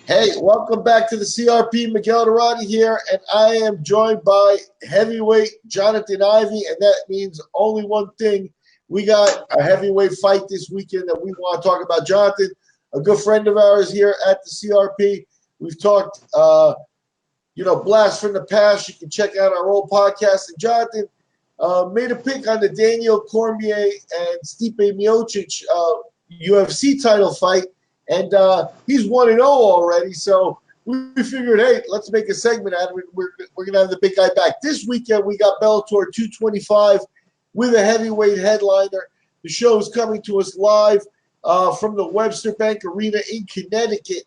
Hey, welcome back to the CRP. Miguel Durrani here, and I am joined by heavyweight Johnathan Ivey, and that means only one thing. We got a heavyweight fight this weekend that we want to talk about. Johnathan, a good friend of ours here at the CRP. We've talked, blast from the past. You can check out our old podcast. And Johnathan made a pick on the Daniel Cormier and Stipe Miocic UFC title fight. And he's 1-0 already, so we figured, hey, let's make a segment out of it. We're going to have the big guy back. This weekend, we got Bellator 225 with a heavyweight headliner. The show is coming to us live from the Webster Bank Arena in Connecticut.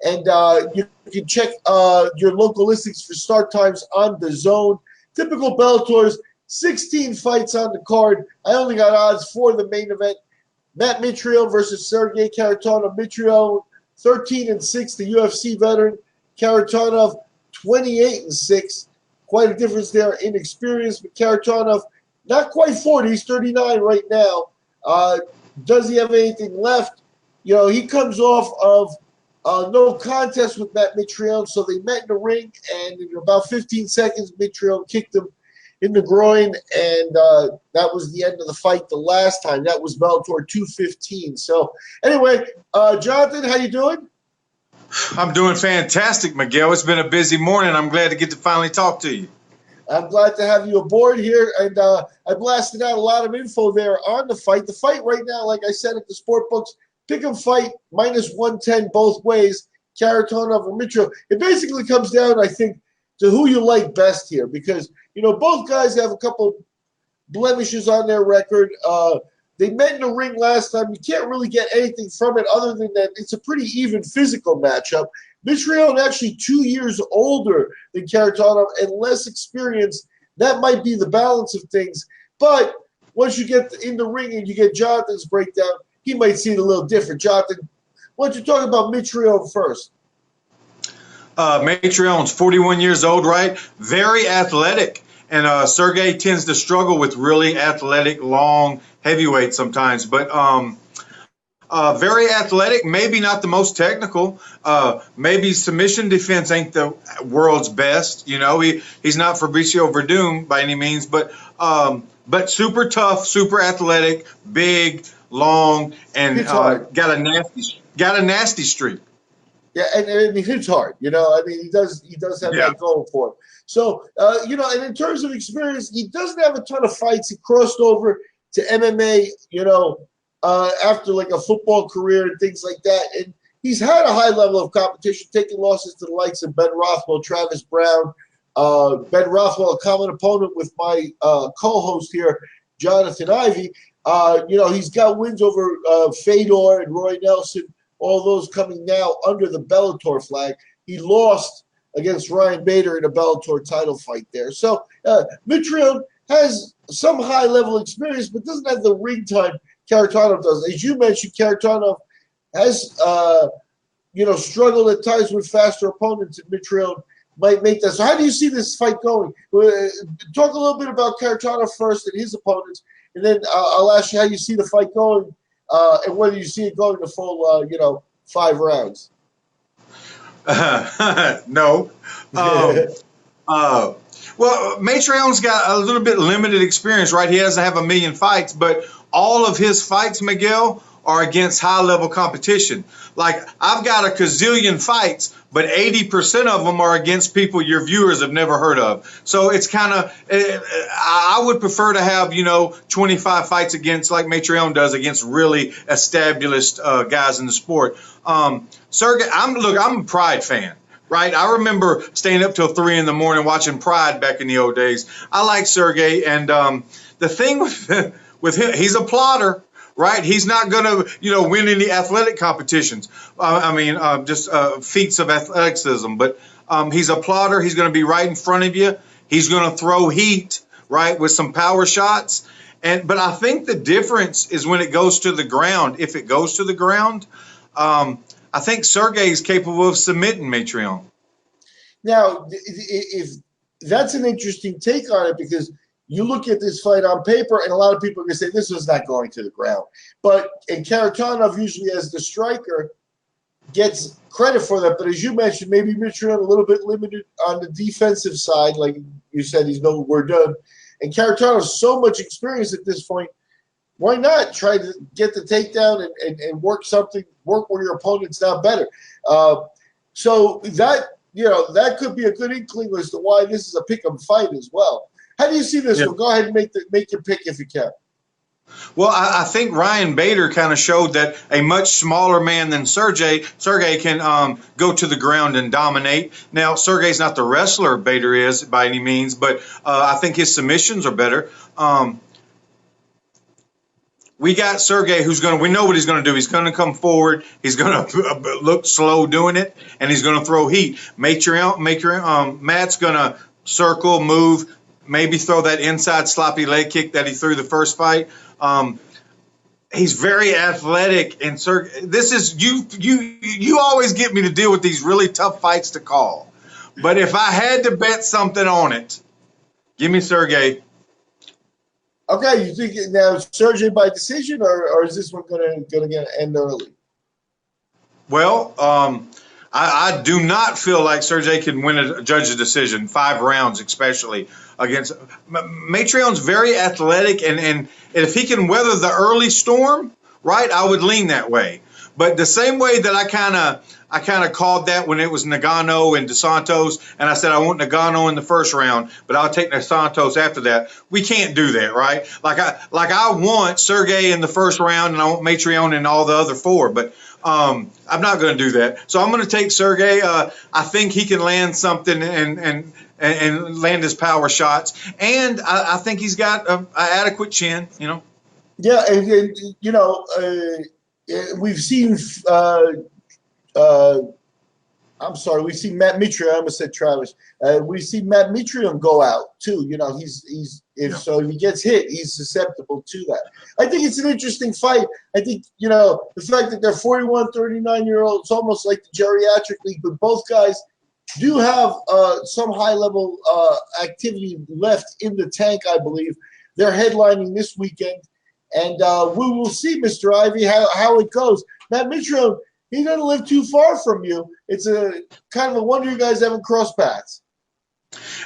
And you can check your local listings for start times on the Zone. Typical Bellators, 16 fights on the card. I only got odds for the main event. Matt Mitrione versus Sergei Kharitonov. Mitrione 13-6, the UFC veteran. Kharitonov 28-6. Quite a difference there in experience. But Kharitonov not quite 40. He's 39 right now. Does he have anything left? You know, he comes off of no contest with Matt Mitrione, so they met in the ring, and in about 15 seconds, Mitrione kicked him in the groin, and that was the end of the fight the last time. That was Bellator 215. So anyway, Johnathan, how you doing? I'm doing fantastic, Miguel. It's been a busy morning. I'm glad to get to finally talk to you. I'm glad to have you aboard here, and I blasted out a lot of info there on the fight. The fight right now, like I said at the sport books, pick 'em fight, -110 both ways, Kharitonov and Mitrione. It basically comes down, I think, to who you like best here, because both guys have a couple blemishes on their record. They met in the ring last time. You can't really get anything from it other than that it's a pretty even physical matchup. Mitrione actually 2 years older than Kharitonov and less experienced. That might be the balance of things. But once you get in the ring and you get Jonathan's breakdown, he might see it a little different. Johnathan, why don't you talk about Mitrione first? Mitrione's 41 years old, right? Very athletic. And Sergei tends to struggle with really athletic, long heavyweights sometimes. But very athletic, maybe not the most technical. Maybe submission defense ain't the world's best. He's not Fabricio Verdum by any means. But super tough, super athletic, big, long, and got a nasty streak. Yeah, and he hits hard. He does have that going for him. So, and in terms of experience, he doesn't have a ton of fights. He crossed over to MMA, after like a football career and things like that. And he's had a high level of competition, taking losses to the likes of Ben Rothwell, Travis Brown. Ben Rothwell, a common opponent with my co-host here, Johnathan Ivey. He's got wins over Fedor and Roy Nelson. All those coming now under the Bellator flag. He lost against Ryan Bader in a Bellator title fight there. So Mitrione has some high-level experience, but doesn't have the ring time Kharitonov does. As you mentioned, Kharitonov has struggled at times with faster opponents, and Mitrione might make that. So how do you see this fight going? Talk a little bit about Kharitonov first and his opponents, and then I'll ask you how you see the fight going. And whether you see it going the full, 5 rounds. No. Well, Mitrione's got a little bit limited experience, right? He doesn't have a million fights, but all of his fights, Miguel, are against high-level competition. Like, I've got a gazillion fights, but 80% of them are against people your viewers have never heard of. So it's kind of, I would prefer to have, 25 fights against, like Mitrione does, against really established guys in the sport. Sergei, I'm a Pride fan. Right, I remember staying up till 3 in the morning watching Pride back in the old days. I like Sergei, and the thing with him, he's a plotter. Right, he's not going to, win any athletic competitions. Just feats of athleticism. But he's a plotter. He's going to be right in front of you. He's going to throw heat, right, with some power shots. But I think the difference is when it goes to the ground. If it goes to the ground, I think Sergei is capable of submitting Mitrione. Now, if that's an interesting take on it, because you look at this fight on paper, and a lot of people are going to say this was not going to the ground. But in Kharitonov, usually as the striker, gets credit for that. But as you mentioned, maybe Mitrione a little bit limited on the defensive side. Like you said, we're done. And Kharitonov has so much experience at this point. Why not try to get the takedown and work where your opponent's not better? So that could be a good inkling as to why this is a pick-em fight as well. How do you see this one? Go ahead and make your pick if you can. Well, I think Ryan Bader kind of showed that a much smaller man than Sergei can go to the ground and dominate. Now, Sergei's not the wrestler Bader is by any means, but I think his submissions are better. We got Sergei we know what he's going to do. He's going to come forward. He's going to look slow doing it, and he's going to throw heat. Matt's going to circle, move, maybe throw that inside sloppy leg kick that he threw the first fight. He's very athletic, and this is you always get me to deal with these really tough fights to call. But if I had to bet something on it, give me Sergei. Okay, you think now Sergei by decision, or is this one gonna end early? Well, I do not feel like Sergei can win a judge's decision, 5 rounds especially against Mitrione's very athletic, and if he can weather the early storm, right, I would lean that way. But the same way that I kind of called that when it was Nagano and Dos Santos, and I said I want Nagano in the first round, but I'll take Dos Santos after that. We can't do that, right? Like I want Sergei in the first round, and I want Mitrione in all the other 4, but I'm not going to do that. So I'm going to take Sergei. I think he can land something and land his power shots, and I think he's got an adequate chin. Yeah, and we've seen. We've seen Matt Mitrione. I almost said Travis. We've seen Matt Mitrione go out too. So if he gets hit, he's susceptible to that. I think it's an interesting fight. I think the fact that they're 41, 39-year-olds, it's almost like the geriatric league, but both guys do have some high-level activity left in the tank. I believe they're headlining this weekend, and we will see, Mr. Ivey, how it goes. Matt Mitrione, he doesn't live too far from you. It's a kind of a wonder you guys haven't crossed paths.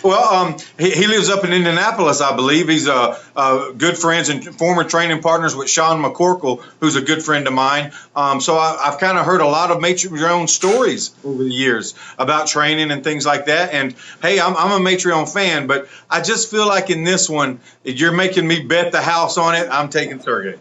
Well, he lives up in Indianapolis, I believe. He's good friends and former training partners with Sean McCorkle, who's a good friend of mine. So I've kind of heard a lot of Mitrione stories over the years about training and things like that. And, hey, I'm a Mitrione fan, but I just feel like in this one, you're making me bet the house on it. I'm taking Sergei.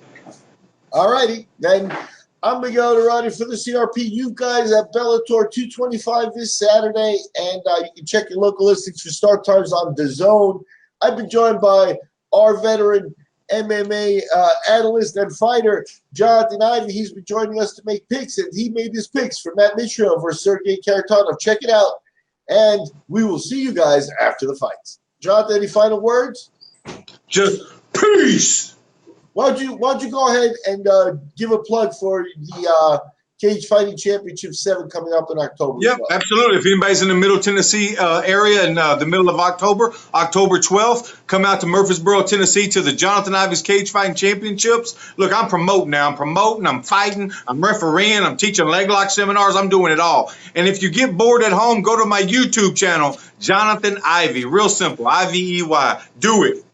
All righty. Then I'm Miguel Dorati for the CRP. You guys at Bellator 225 this Saturday, and you can check your local listings for start times on DAZN. I've been joined by our veteran MMA analyst and fighter, Johnathan Ivey. He's been joining us to make picks, and he made his picks for Matt Mitrione versus Sergei Kharitonov. Check it out, and we will see you guys after the fights. Johnathan, any final words? Just peace. Why don't you go ahead and give a plug for the Cage Fighting Championship 7 coming up in October? Yep, absolutely. If anybody's in the Middle Tennessee area in the middle of October 12th, come out to Murfreesboro, Tennessee to the Johnathan Ivey's Cage Fighting Championships. Look, I'm promoting now. I'm fighting, I'm refereeing, I'm teaching leg lock seminars. I'm doing it all. And if you get bored at home, go to my YouTube channel, Johnathan Ivey. Real simple, I-V-E-Y. Do it.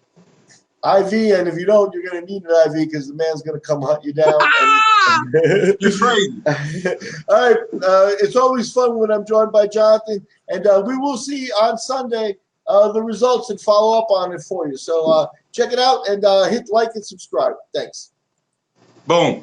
IV, and if you don't, you're going to need an IV because the man's going to come hunt you down. You're crazy. All right. It's always fun when I'm joined by Johnathan, and we will see on Sunday the results and follow up on it for you. So check it out and hit like and subscribe. Thanks. Boom.